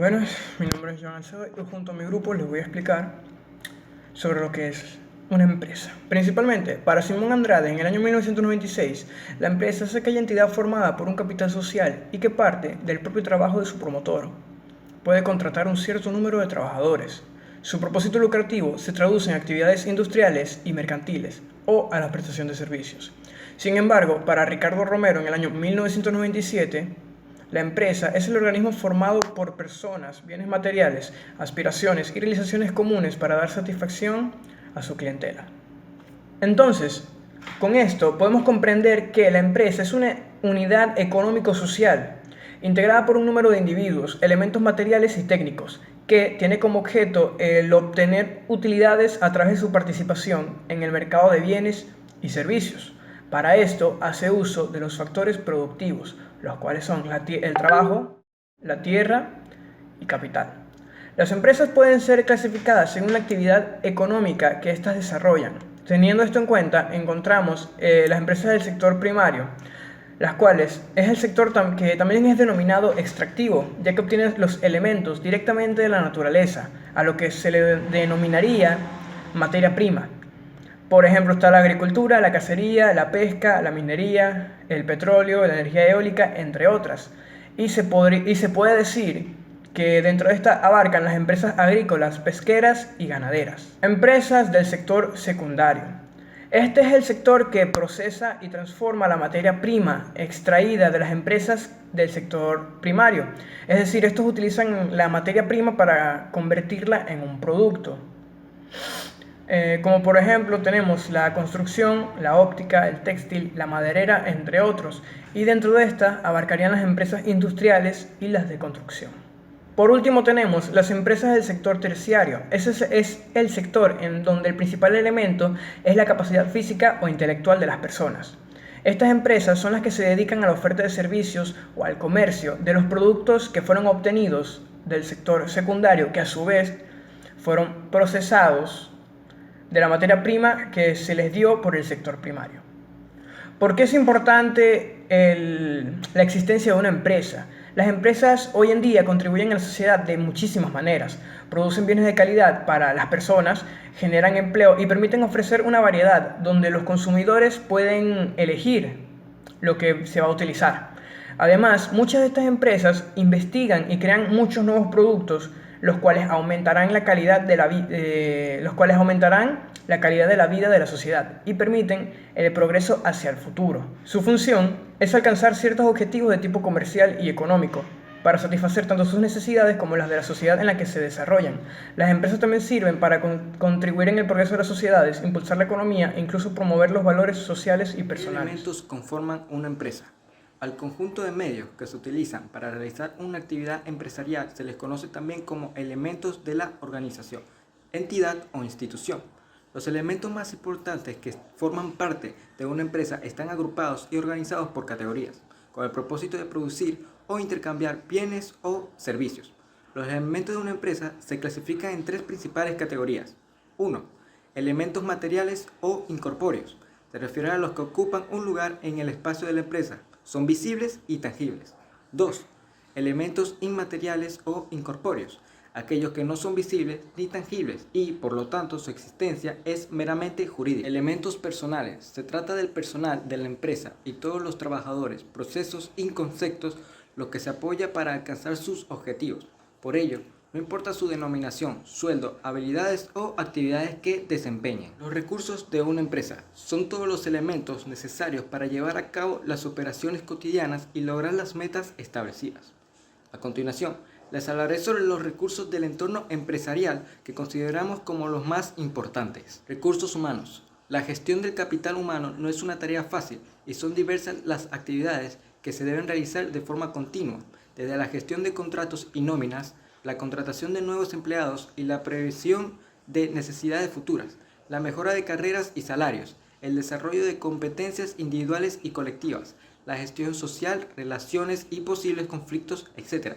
Bueno, mi nombre es Joan Alcedo y junto a mi grupo les voy a explicar sobre lo que es una empresa. Principalmente, para Simón Andrade, en el año 1996, la empresa es aquella entidad formada por un capital social y que parte del propio trabajo de su promotor. Puede contratar un cierto número de trabajadores. Su propósito lucrativo se traduce en actividades industriales y mercantiles o a la prestación de servicios. Sin embargo, para Ricardo Romero, en el año 1997, la empresa es el organismo formado por personas, bienes materiales, aspiraciones y realizaciones comunes para dar satisfacción a su clientela. Entonces, con esto podemos comprender que la empresa es una unidad económico-social integrada por un número de individuos, elementos materiales y técnicos, que tiene como objeto el obtener utilidades a través de su participación en el mercado de bienes y servicios. Para esto hace uso de los factores productivos, los cuales son el trabajo, la tierra y capital. Las empresas pueden ser clasificadas según la actividad económica que éstas desarrollan. Teniendo esto en cuenta, encontramos las empresas del sector primario, las cuales es el sector que también es denominado extractivo, ya que obtiene los elementos directamente de la naturaleza, a lo que se le denominaría materia prima. Por ejemplo, está la agricultura, la cacería, la pesca, la minería, el petróleo, la energía eólica, entre otras. Y se puede decir que dentro de esta abarcan las empresas agrícolas, pesqueras y ganaderas. Empresas del sector secundario. Este es el sector que procesa y transforma la materia prima extraída de las empresas del sector primario. Es decir, estos utilizan la materia prima para convertirla en un producto. Como por ejemplo tenemos la construcción, la óptica, el textil, la maderera, entre otros, y dentro de esta abarcarían las empresas industriales y las de construcción. Por último tenemos las empresas del sector terciario. Ese es el sector en donde el principal elemento es la capacidad física o intelectual de las personas. Estas empresas son las que se dedican a la oferta de servicios o al comercio de los productos que fueron obtenidos del sector secundario, que a su vez fueron procesados de la materia prima que se les dio por el sector primario. ¿Por qué es importante la existencia de una empresa? Las empresas hoy en día contribuyen a la sociedad de muchísimas maneras. Producen bienes de calidad para las personas, generan empleo y permiten ofrecer una variedad donde los consumidores pueden elegir lo que se va a utilizar. Además, muchas de estas empresas investigan y crean muchos nuevos productos, los cuales aumentarán la calidad de la vida de la sociedad y permiten el progreso hacia el futuro. Su función es alcanzar ciertos objetivos de tipo comercial y económico para satisfacer tanto sus necesidades como las de la sociedad en la que se desarrollan. Las empresas también sirven para contribuir en el progreso de las sociedades, impulsar la economía e incluso promover los valores sociales y personales. ¿Qué elementos conforman una empresa? Al conjunto de medios que se utilizan para realizar una actividad empresarial se les conoce también como elementos de la organización, entidad o institución. Los elementos más importantes que forman parte de una empresa están agrupados y organizados por categorías, con el propósito de producir o intercambiar bienes o servicios. Los elementos de una empresa se clasifican en tres principales categorías. 1. Elementos materiales o incorpóreos. Se refieren a los que ocupan un lugar en el espacio de la empresa. Son visibles y tangibles. 2. Elementos inmateriales o incorpóreos. Aquellos que no son visibles ni tangibles y, por lo tanto, su existencia es meramente jurídica. Elementos personales. Se trata del personal de la empresa y todos los trabajadores, procesos y conceptos los que se apoya para alcanzar sus objetivos. Por ello, no importa su denominación, sueldo, habilidades o actividades que desempeñen. Los recursos de una empresa son todos los elementos necesarios para llevar a cabo las operaciones cotidianas y lograr las metas establecidas. A continuación, les hablaré sobre los recursos del entorno empresarial que consideramos como los más importantes. Recursos humanos. La gestión del capital humano no es una tarea fácil y son diversas las actividades que se deben realizar de forma continua, desde la gestión de contratos y nóminas, la contratación de nuevos empleados y la previsión de necesidades futuras, la mejora de carreras y salarios, el desarrollo de competencias individuales y colectivas, la gestión social, relaciones y posibles conflictos, etc.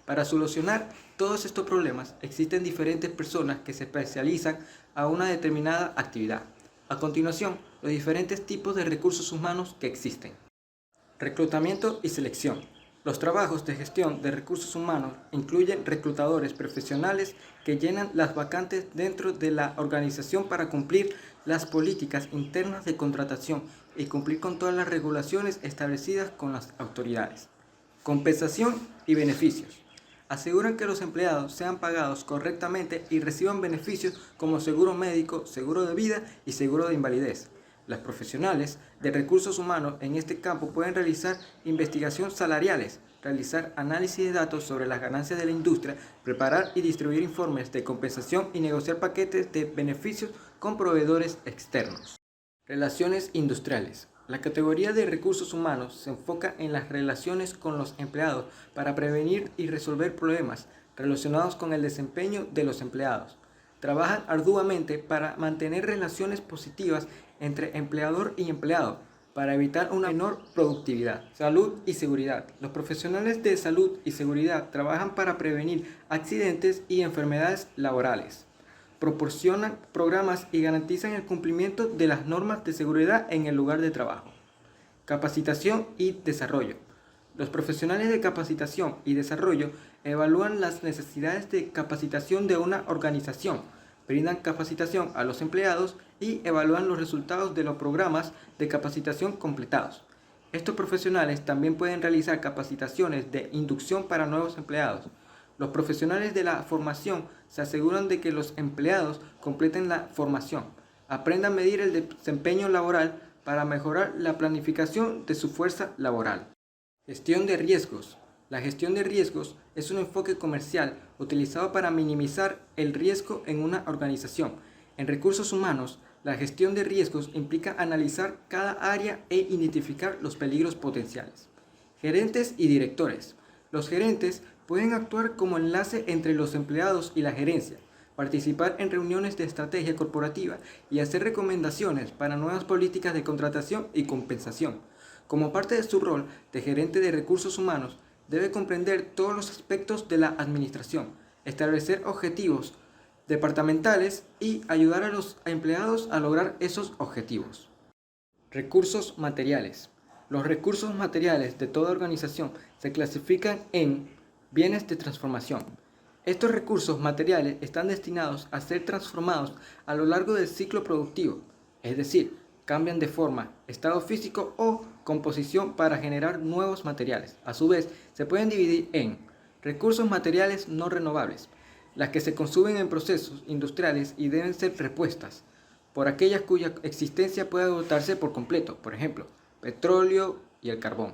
Para solucionar todos estos problemas existen diferentes personas que se especializan a una determinada actividad. A continuación, los diferentes tipos de recursos humanos que existen. Reclutamiento y selección. Los trabajos de gestión de recursos humanos incluyen reclutadores profesionales que llenan las vacantes dentro de la organización para cumplir las políticas internas de contratación y cumplir con todas las regulaciones establecidas con las autoridades. Compensación y beneficios. Aseguran que los empleados sean pagados correctamente y reciban beneficios como seguro médico, seguro de vida y seguro de invalidez. Las profesionales de recursos humanos en este campo pueden realizar investigaciones salariales, realizar análisis de datos sobre las ganancias de la industria, preparar y distribuir informes de compensación y negociar paquetes de beneficios con proveedores externos. Relaciones industriales. La categoría de recursos humanos se enfoca en las relaciones con los empleados para prevenir y resolver problemas relacionados con el desempeño de los empleados. Trabajan arduamente para mantener relaciones positivas entre empleador y empleado, para evitar una menor productividad. Salud y seguridad. Los profesionales de salud y seguridad trabajan para prevenir accidentes y enfermedades laborales. Proporcionan programas y garantizan el cumplimiento de las normas de seguridad en el lugar de trabajo. Capacitación y desarrollo. Los profesionales de capacitación y desarrollo evalúan las necesidades de capacitación de una organización, brindan capacitación a los empleados y evalúan los resultados de los programas de capacitación completados. Estos profesionales también pueden realizar capacitaciones de inducción para nuevos empleados. Los profesionales de la formación se aseguran de que los empleados completen la formación, aprendan a medir el desempeño laboral para mejorar la planificación de su fuerza laboral. Gestión de riesgos. La gestión de riesgos es un enfoque comercial utilizado para minimizar el riesgo en una organización. En recursos humanos, la gestión de riesgos implica analizar cada área e identificar los peligros potenciales. Gerentes y directores. Los gerentes pueden actuar como enlace entre los empleados y la gerencia, participar en reuniones de estrategia corporativa y hacer recomendaciones para nuevas políticas de contratación y compensación. Como parte de su rol de gerente de recursos humanos, debe comprender todos los aspectos de la administración, establecer objetivos departamentales y ayudar a los empleados a lograr esos objetivos. Recursos materiales. Los recursos materiales de toda organización se clasifican en bienes de transformación. Estos recursos materiales están destinados a ser transformados a lo largo del ciclo productivo, es decir, cambian de forma, estado físico o composición para generar nuevos materiales. A su vez, se pueden dividir en recursos materiales no renovables, las que se consumen en procesos industriales y deben ser repuestas por aquellas cuya existencia puede agotarse por completo, por ejemplo, petróleo y el carbón.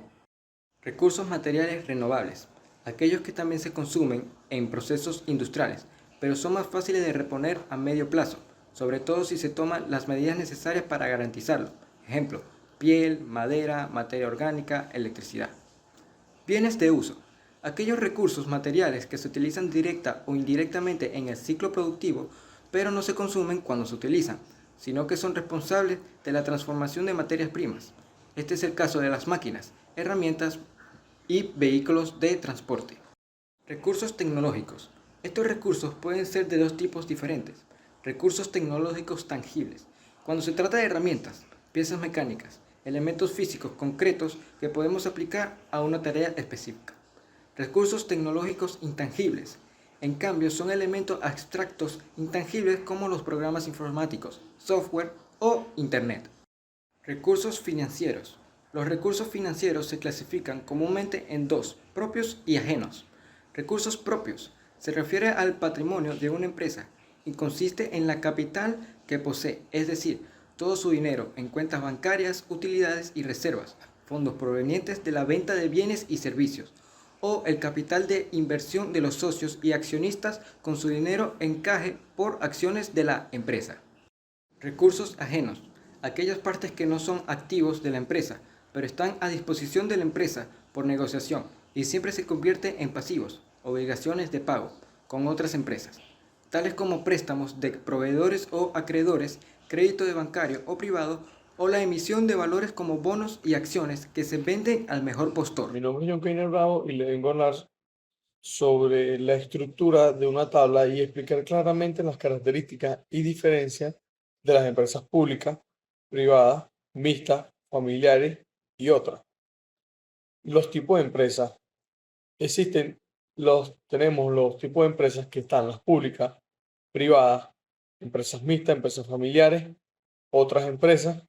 Recursos materiales renovables, aquellos que también se consumen en procesos industriales, pero son más fáciles de reponer a medio plazo, sobre todo si se toman las medidas necesarias para garantizarlo. Ejemplo, piel, madera, materia orgánica, electricidad. Bienes de uso. Aquellos recursos materiales que se utilizan directa o indirectamente en el ciclo productivo, pero no se consumen cuando se utilizan, sino que son responsables de la transformación de materias primas. Este es el caso de las máquinas, herramientas y vehículos de transporte. Recursos tecnológicos. Estos recursos pueden ser de dos tipos diferentes. Recursos tecnológicos tangibles. Cuando se trata de herramientas, piezas mecánicas, elementos físicos concretos que podemos aplicar a una tarea específica. Recursos tecnológicos intangibles. En cambio, son elementos abstractos intangibles como los programas informáticos, software o Internet. Recursos financieros. Los recursos financieros se clasifican comúnmente en dos, propios y ajenos. Recursos propios se refiere al patrimonio de una empresa y consiste en la capital que posee, es decir, todo su dinero en cuentas bancarias, utilidades y reservas, fondos provenientes de la venta de bienes y servicios, o el capital de inversión de los socios y accionistas con su dinero en caje por acciones de la empresa. Recursos ajenos. Aquellas partes que no son activos de la empresa, pero están a disposición de la empresa por negociación y siempre se convierten en pasivos, obligaciones de pago, con otras empresas, tales como préstamos de proveedores o acreedores, crédito de bancario o privado, o la emisión de valores como bonos y acciones que se venden al mejor postor. Mi nombre es John Keiner Bravo y le vengo a hablar sobre la estructura de una tabla y explicar claramente las características y diferencias de las empresas públicas, privadas, mixtas, familiares y otras. Los tipos de empresas. tenemos los tipos de empresas que están las públicas, privadas, empresas mixtas, empresas familiares, otras empresas,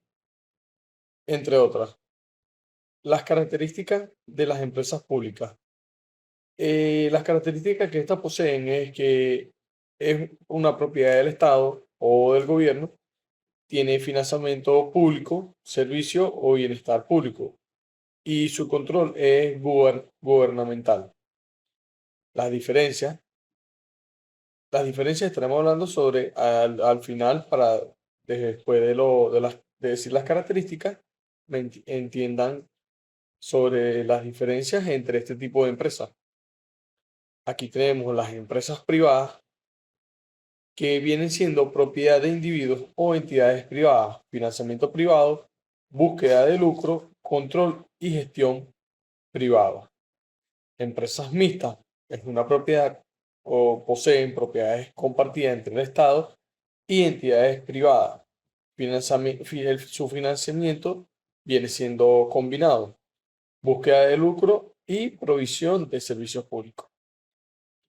entre otras. Las características de las empresas públicas. Las características que estas poseen es que es una propiedad del Estado o del gobierno, tiene financiamiento público, servicio o bienestar público y su control es gubernamental. Las diferencias. Las diferencias estaremos hablando sobre al final para después de decir las características, entiendan sobre las diferencias entre este tipo de empresas. Aquí tenemos las empresas privadas que vienen siendo propiedad de individuos o entidades privadas, financiamiento privado, búsqueda de lucro, control y gestión privada. Empresas mixtas es una propiedad o poseen propiedades compartidas entre el Estado y entidades privadas. Su financiamiento viene siendo combinado, búsqueda de lucro y provisión de servicios públicos.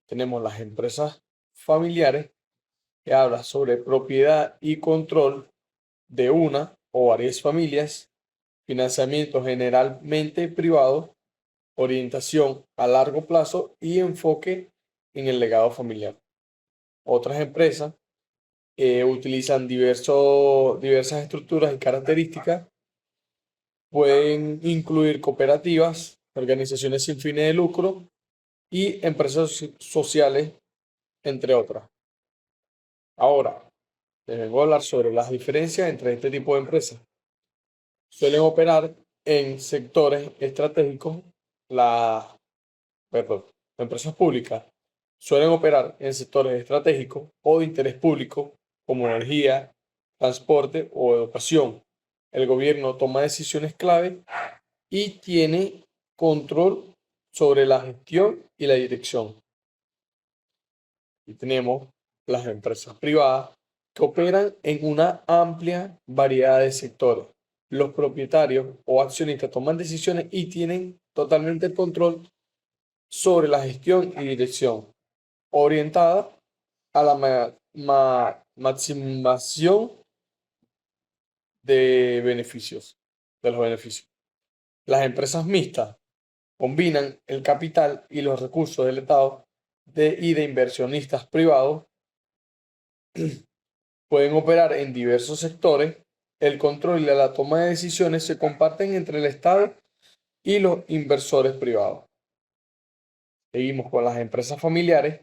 Tenemos las empresas familiares, que habla sobre propiedad y control de una o varias familias, financiamiento generalmente privado, orientación a largo plazo y enfoque en el legado familiar. Otras empresas utilizan diversas estructuras y características. Pueden incluir cooperativas, organizaciones sin fines de lucro y empresas sociales, entre otras. Ahora, les vengo a hablar sobre las diferencias entre este tipo de empresas. Suelen operar en sectores estratégicos. Las empresas públicas suelen operar en sectores estratégicos o de interés público como energía, transporte o educación. El gobierno toma decisiones clave y tiene control sobre la gestión y la dirección. Y tenemos las empresas privadas que operan en una amplia variedad de sectores. Los propietarios o accionistas toman decisiones y tienen totalmente el control sobre la gestión y dirección, orientada a la maximización de los beneficios. Las empresas mixtas combinan el capital y los recursos del Estado y de inversionistas privados. Pueden operar en diversos sectores. El control y la toma de decisiones se comparten entre el Estado y los inversores privados. Seguimos con las empresas familiares.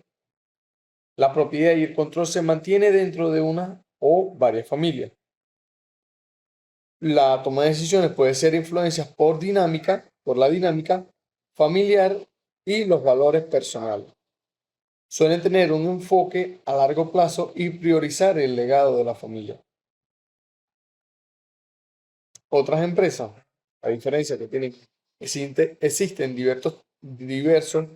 La propiedad y el control se mantiene dentro de una o varias familias. La toma de decisiones puede ser influenciada por la dinámica familiar y los valores personales. Suelen tener un enfoque a largo plazo y priorizar el legado de la familia. Otras empresas, a diferencia que existen diversos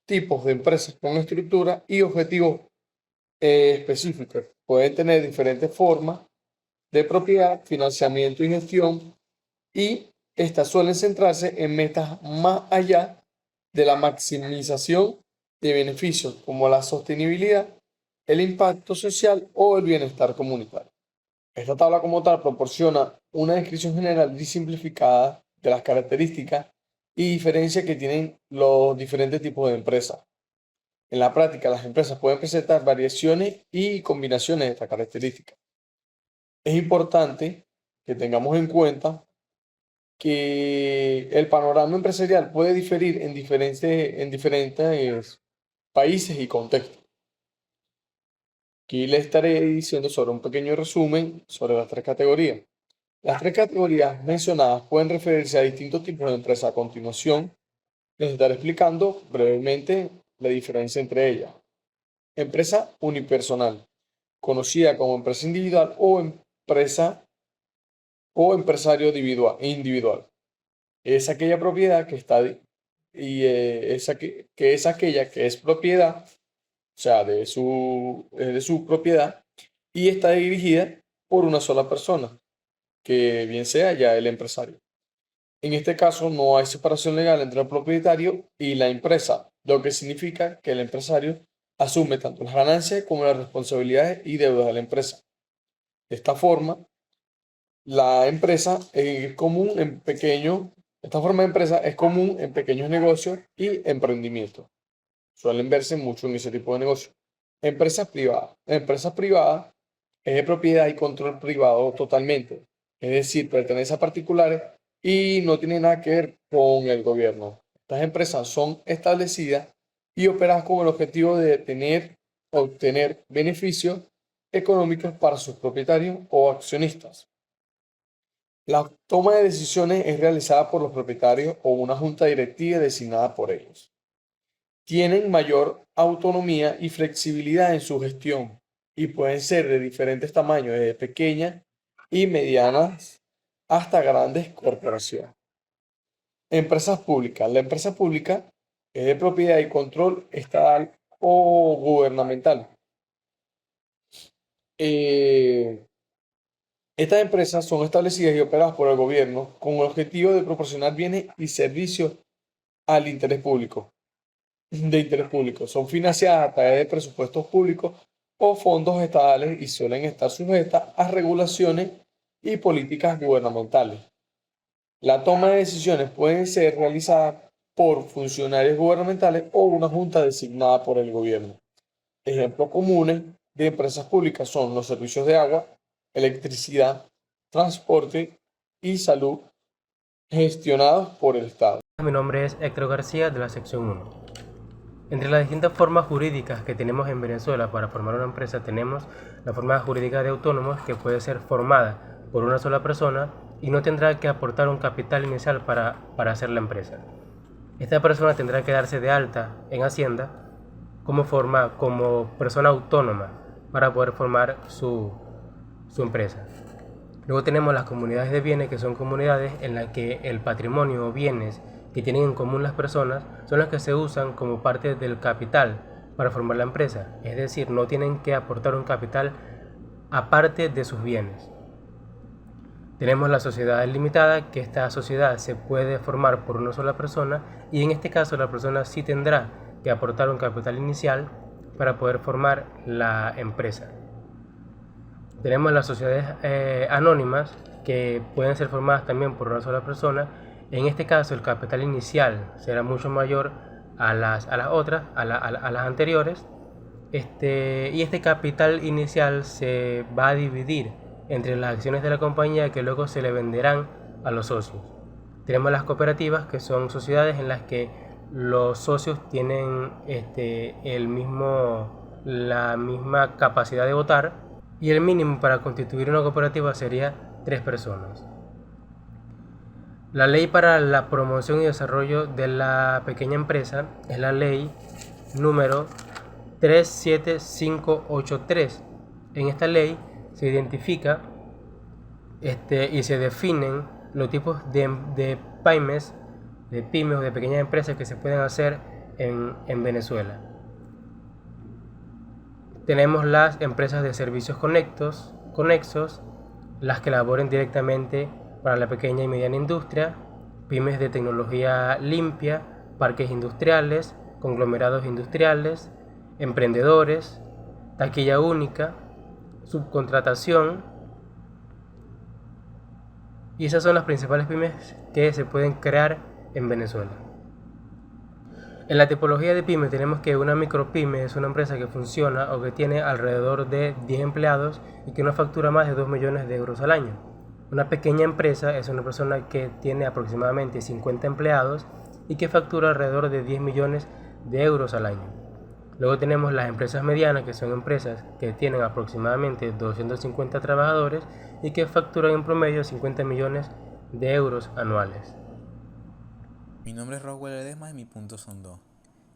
tipos de empresas con estructura y objetivos específicos. Pueden tener diferentes formas de propiedad, financiamiento y gestión, y estas suelen centrarse en metas más allá de la maximización de beneficios como la sostenibilidad, el impacto social o el bienestar comunitario. Esta tabla como tal proporciona una descripción general y simplificada de las características y diferencias que tienen los diferentes tipos de empresas. En la práctica, las empresas pueden presentar variaciones y combinaciones de estas características. Es importante que tengamos en cuenta que el panorama empresarial puede diferir en diferentes países y contextos. Aquí les estaré diciendo sobre un pequeño resumen sobre las tres categorías. Las tres categorías mencionadas pueden referirse a distintos tipos de empresas. A continuación, les estaré explicando brevemente la diferencia entre ellas. Empresa unipersonal, conocida como empresa individual o empresario individual. Es aquella propiedad que es aquella que es propiedad, o sea, de su propiedad, y está dirigida por una sola persona, que bien sea ya el empresario. En este caso no hay separación legal entre el propietario y la empresa, lo que significa que el empresario asume tanto las ganancias como las responsabilidades y deudas de la empresa. De esta forma, la empresa es común en esta forma de empresa es común en pequeños negocios y emprendimientos. Suelen verse mucho en ese tipo de negocios. Empresas privadas. Empresas privadas es de propiedad y control privado totalmente. Es decir, pertenece a particulares y no tiene nada que ver con el gobierno. Estas empresas son establecidas y operadas con el objetivo de obtener beneficios económicos para sus propietarios o accionistas. La toma de decisiones es realizada por los propietarios o una junta directiva designada por ellos. Tienen mayor autonomía y flexibilidad en su gestión y pueden ser de diferentes tamaños, desde pequeñas y medianas hasta grandes corporaciones. Empresas públicas. La empresa pública es de propiedad y control estatal o gubernamental. Estas empresas son establecidas y operadas por el gobierno con el objetivo de proporcionar bienes y servicios al interés público. Son financiadas a través de presupuestos públicos o fondos estatales y suelen estar sujetas a regulaciones y políticas gubernamentales. La toma de decisiones puede ser realizada por funcionarios gubernamentales o una junta designada por el gobierno. Ejemplos comunes de empresas públicas son los servicios de agua, electricidad, transporte y salud gestionados por el Estado. Mi nombre es Héctor García de la sección 1. Entre las distintas formas jurídicas que tenemos en Venezuela para formar una empresa tenemos la forma jurídica de autónomos, que puede ser formada por una sola persona y no tendrá que aportar un capital inicial para hacer la empresa. Esta persona tendrá que darse de alta en Hacienda como persona autónoma para poder formar su empresa. Luego tenemos las comunidades de bienes, que son comunidades en las que el patrimonio o bienes que tienen en común las personas son las que se usan como parte del capital para formar la empresa. Es decir, no tienen que aportar un capital aparte de sus bienes. Tenemos la sociedad limitada, que esta sociedad se puede formar por una sola persona y en este caso la persona sí tendrá que aportar un capital inicial para poder formar la empresa. Tenemos las sociedades anónimas, que pueden ser formadas también por una sola persona. En este caso el capital inicial será mucho mayor a las anteriores, y este capital inicial se va a dividir entre las acciones de la compañía, que luego se le venderán a los socios. Tenemos las cooperativas, que son sociedades en las que los socios tienen la misma capacidad de votar, y el mínimo para constituir una cooperativa sería 3 personas. La ley para la promoción y desarrollo de la pequeña empresa es la ley número 37583. En esta ley se identifica y se definen los tipos de pymes o de pequeñas empresas que se pueden hacer en Venezuela. Tenemos las empresas de servicios conexos, las que laboren directamente para la pequeña y mediana industria, pymes de tecnología limpia, parques industriales, conglomerados industriales, emprendedores, taquilla única, subcontratación. Y esas son las principales pymes que se pueden crear en Venezuela. En la tipología de pyme tenemos que una micropyme es una empresa que funciona o que tiene alrededor de 10 empleados y que no factura más de 2 millones de euros al año. Una pequeña empresa es una persona que tiene aproximadamente 50 empleados y que factura alrededor de 10 millones de euros al año. Luego tenemos las empresas medianas, que son empresas que tienen aproximadamente 250 trabajadores y que facturan en promedio 50 millones de euros anuales. Mi nombre es Roswell Ledesma y mis puntos son 2.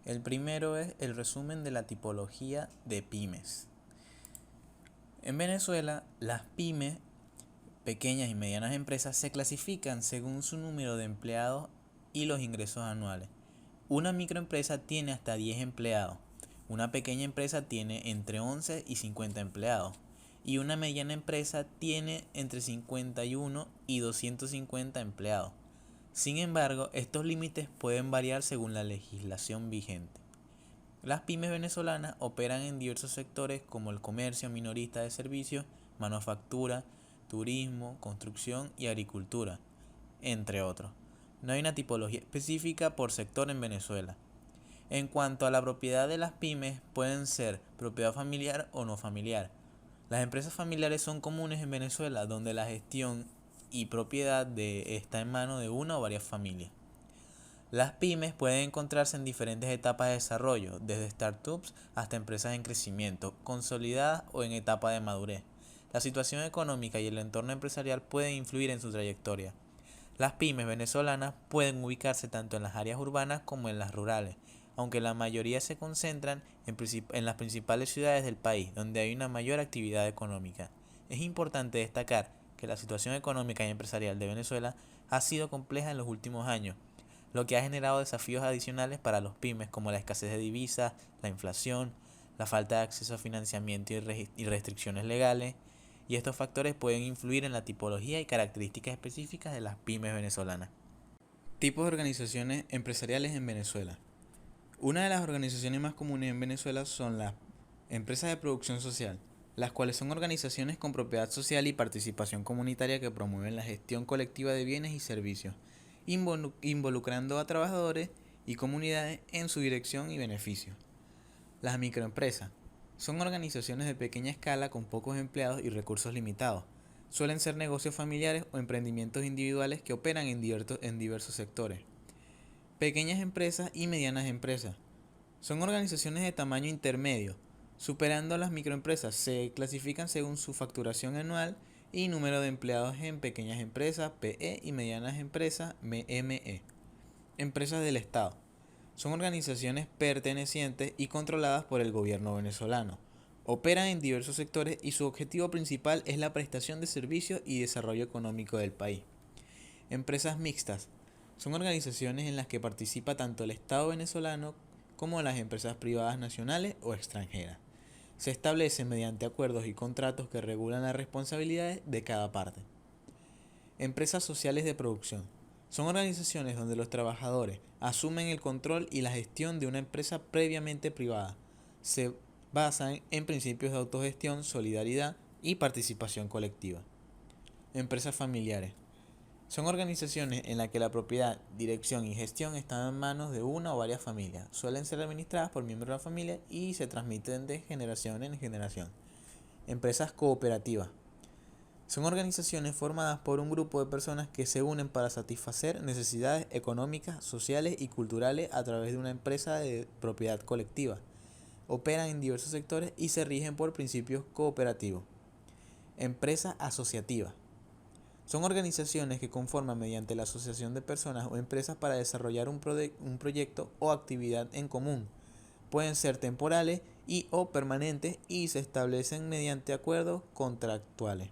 El primero es el resumen de la tipología de pymes. En Venezuela, las pymes, pequeñas y medianas empresas, se clasifican según su número de empleados y los ingresos anuales. Una microempresa tiene hasta 10 empleados, una pequeña empresa tiene entre 11 y 50 empleados y una mediana empresa tiene entre 51 y 250 empleados. Sin embargo, estos límites pueden variar según la legislación vigente. Las pymes venezolanas operan en diversos sectores como el comercio minorista de servicios, manufactura, turismo, construcción y agricultura, entre otros. No hay una tipología específica por sector en Venezuela. En cuanto a la propiedad de las pymes, pueden ser propiedad familiar o no familiar. Las empresas familiares son comunes en Venezuela, donde la gestión y propiedad está en manos de una o varias familias. Las pymes pueden encontrarse en diferentes etapas de desarrollo, desde startups hasta empresas en crecimiento, consolidadas o en etapa de madurez. La situación económica y el entorno empresarial pueden influir en su trayectoria. Las pymes venezolanas pueden ubicarse tanto en las áreas urbanas como en las rurales, aunque la mayoría se concentran en las principales ciudades del país, donde hay una mayor actividad económica. Es importante destacar que la situación económica y empresarial de Venezuela ha sido compleja en los últimos años, lo que ha generado desafíos adicionales para los pymes como la escasez de divisas, la inflación, la falta de acceso a financiamiento y restricciones legales, y estos factores pueden influir en la tipología y características específicas de las pymes venezolanas. Tipos de organizaciones empresariales en Venezuela. Una de las organizaciones más comunes en Venezuela son las empresas de producción social, las cuales son organizaciones con propiedad social y participación comunitaria que promueven la gestión colectiva de bienes y servicios, involucrando a trabajadores y comunidades en su dirección y beneficio. Las microempresas son organizaciones de pequeña escala con pocos empleados y recursos limitados. Suelen ser negocios familiares o emprendimientos individuales que operan en diversos sectores. Pequeñas empresas y medianas empresas son organizaciones de tamaño intermedio, superando a las microempresas. Se clasifican según su facturación anual y número de empleados en pequeñas empresas, PE, y medianas empresas, ME. Empresas del Estado. Son organizaciones pertenecientes y controladas por el gobierno venezolano. Operan en diversos sectores y su objetivo principal es la prestación de servicios y desarrollo económico del país. Empresas mixtas. Son organizaciones en las que participa tanto el Estado venezolano como las empresas privadas nacionales o extranjeras. Se establecen mediante acuerdos y contratos que regulan las responsabilidades de cada parte. Empresas sociales de producción. Son organizaciones donde los trabajadores asumen el control y la gestión de una empresa previamente privada. Se basan en principios de autogestión, solidaridad y participación colectiva. Empresas familiares. Son organizaciones en las que la propiedad, dirección y gestión están en manos de una o varias familias. Suelen ser administradas por miembros de la familia y se transmiten de generación en generación. Empresas cooperativas. Son organizaciones formadas por un grupo de personas que se unen para satisfacer necesidades económicas, sociales y culturales a través de una empresa de propiedad colectiva. Operan en diversos sectores y se rigen por principios cooperativos. Empresas asociativas. Son organizaciones que conforman mediante la asociación de personas o empresas para desarrollar un proyecto o actividad en común. Pueden ser temporales y o permanentes y se establecen mediante acuerdos contractuales.